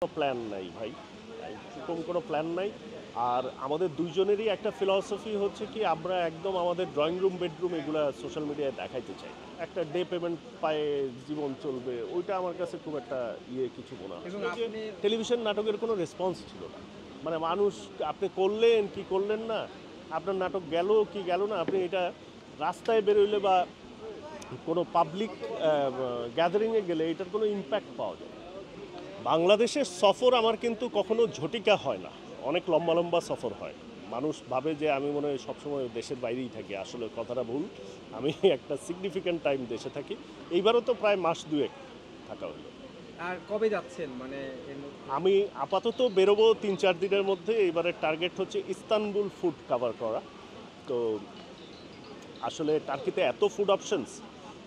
Plan নাই ভাই, এরকম কোনো প্ল্যান নাই। আর আমাদের দুইজনেরই একটা ফিলসফি হচ্ছে কি, আমরা একদম আমাদের ড্রয়িং রুম বেডরুম এগুলা সোশ্যাল মিডিয়ায় দেখাইতে চাই। একটা ডে পেমেন্ট পায়ে জীবন চলবে, ওইটা আমার কাছে খুব একটা কিছু মনে হয় এবং না। যে আপনি টেলিভিশন নাটকের কোনো রেসপন্স ছিল না, মানে মানুষ আপনি করলেন কি করলেন না, আপনার নাটক গেল কি গেল না, আপনি এটা রাস্তায় বেরোইলে বা কোনো পাবলিক গ্যাদারিংয়ে গেলে এটার কোনো ইম্প্যাক্ট পাওয়া যায় না। বাংলাদেশের সফর আমার কিন্তু কখনো ঝটিকা হয় না, অনেক লম্বা লম্বা সফর হয়। মানুষ ভাবে যে আমি মনে হয় সবসময় দেশের বাইরেই থাকি, আসলে কথাটা ভুল। আমি একটা সিগনিফিক্যান্ট টাইম দেশে থাকি। এইবারও তো প্রায় মাস দুয়েক থাকা হলো। আর কবে যাচ্ছেন মানে এর মধ্যে? আমি আপাতত বেরোবো ৩-৪ দিনের মধ্যে। এইবারের টার্গেট হচ্ছে ইস্তানবুল ফুড কাভার করা। তো আসলে টার্কিতে এত ফুড অপশনস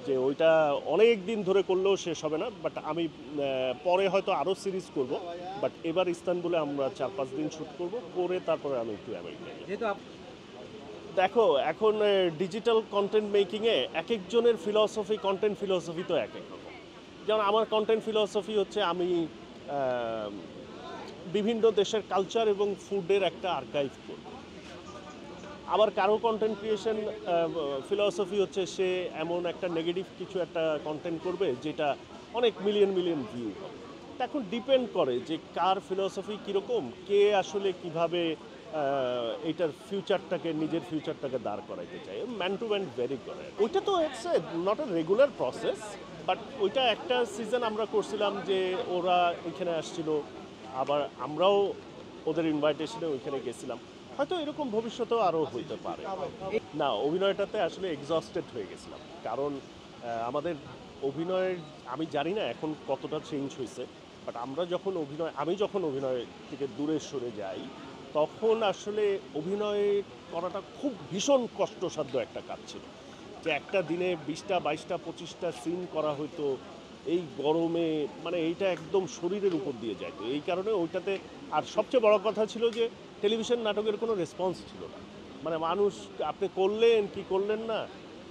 যে ওইটা অনেক দিন ধরে করলেও শেষ হবে না। বাট আমি পরে হয়তো আরও সিরিজ করব। বাট এবার ইস্তানবুলে আমরা ৪-৫ দিন শ্যুট করব, করে তারপরে আমি একটু আমেরিকায় যাব। যেহেতু দেখো, এখন ডিজিটাল কন্টেন্ট মেকিংয়ে এক একজনের ফিলসফি, কন্টেন্ট ফিলসফি তো এক এক রকম। যেমন আমার কন্টেন্ট ফিলসফি হচ্ছে আমি আহ, বিভিন্ন দেশের কালচার এবং ফুডের একটা আর্কাইভ করব। আবার কারো কন্টেন্ট ক্রিয়েশন ফিলসফি হচ্ছে সে এমন একটা নেগেটিভ কিছু একটা কন্টেন্ট করবে যেটা অনেক মিলিয়ন মিলিয়ন ভিউ হবে। তা এখন ডিপেন্ড করে যে কার ফিলসফি কীরকম, কে আসলে কিভাবে এইটার ফিউচারটাকে, নিজের ফিউচারটাকে দাঁড় করাইতে চায়। ম্যান টু ম্যান ভেরি করে। ওইটা তো it's not a regular process, but ওইটা একটা সিজন আমরা করছিলাম যে ওরা এখানে আসছিল, আবার আমরাও ওদের ইনভাইটেশনে ওইখানে গেছিলাম। হয়তো এরকম ভবিষ্যতেও আরও হইতে পারে। না, অভিনয়টাতে আসলে এক্সস্টেড হয়ে গেছিলাম, কারণ আমাদের অভিনয়ের, আমি জানি না এখন কতটা চেঞ্জ হয়েছে, বাট আমি যখন অভিনয় থেকে দূরে সরে যাই, তখন আসলে অভিনয় করাটা খুব ভীষণ কষ্টসাধ্য একটা কাজ ছিল। যে একটা দিনে 20টা 22টা 25টা সিন করা হয়তো এই গরমে, মানে এইটা একদম শরীরের উপর দিয়ে যায়। তো এই কারণে ওইটাতে, আর সবচেয়ে বড় কথা ছিল যে টেলিভিশন নাটকের কোনো রেসপন্স ছিল না। মানে মানুষ আপনি করলেন কি করলেন না,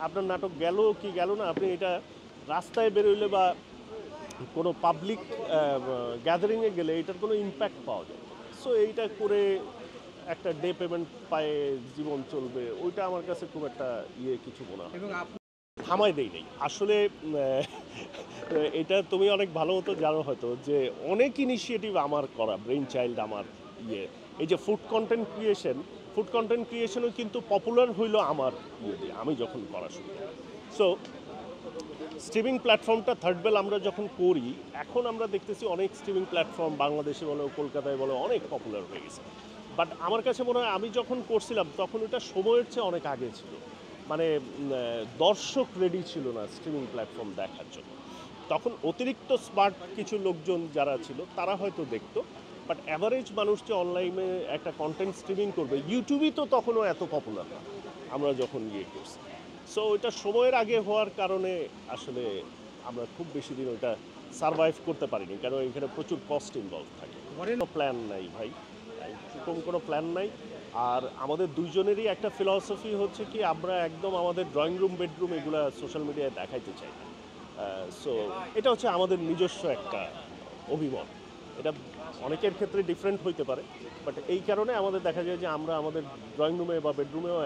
আপনার নাটক গেল কি গেল না, আপনি এটা রাস্তায় বেরোইলে বা কোনো পাবলিক গ্যাদারিংয়ে গেলে এটার কোনো ইম্প্যাক্ট পাওয়া যায়। সো এইটা করে একটা ডে পেমেন্ট পায়ে জীবন চলবে, ওইটা আমার কাছে খুব একটা কিছু মনে হয় এবং না। আপনি থামাই দেই নাই আসলে। এটা তুমি অনেক ভালো মতো জানো হয়তো, যে অনেক ইনিশিয়েটিভ আমার করা, ব্রেইন চাইল্ড আমার। এই যে ফুড কন্টেন্ট ক্রিয়েশনও কিন্তু পপুলার হইলো আমার দিয়ে, আমি যখন করা শুরু করি। সো স্ট্রিমিং প্ল্যাটফর্মটা থার্ড বেল আমরা যখন করি, এখন আমরা দেখতেছি অনেক স্ট্রিমিং প্ল্যাটফর্ম বাংলাদেশে বলো, কলকাতায় বলো, অনেক পপুলার হয়ে গেছে। বাট আমার কাছে মনে হয় আমি যখন করছিলাম তখন এটা সময়ের চেয়ে অনেক আগে ছিল। মানে দর্শক রেডি ছিল না স্ট্রিমিং প্ল্যাটফর্ম দেখার জন্য। তখন অতিরিক্ত স্মার্ট কিছু লোকজন যারা ছিল তারা হয়তো দেখতো, বাট অ্যাভারেজ মানুষ যে অনলাইনে একটা কন্টেন্ট স্ট্রিমিং করবে, ইউটিউবই তো তখনও এত পপুলার না আমরা যখন করছি। সো ওইটা সময়ের আগে হওয়ার কারণে আসলে আমরা খুব বেশি দিন ওইটা সারভাইভ করতে পারিনি, কারণ এখানে প্রচুর কস্ট ইনভলভ থাকে। ধরেন কোনো প্ল্যান নাই ভাই, এরকম কোনো প্ল্যান নাই। আর আমাদের দুইজনেরই একটা ফিলসফি হচ্ছে কি, আমরা একদম আমাদের ড্রয়িং রুম বেডরুম এগুলা সোশ্যাল মিডিয়ায় দেখাইতে চাই না। সো এটা হচ্ছে আমাদের নিজস্ব একটা অভিমত। এটা অনেকের ক্ষেত্রে ডিফারেন্ট হইতে পারে, বাট এই কারণে আমাদের দেখা যায় যে আমরা আমাদের ড্রয়িং রুমে বা বেডরুমেও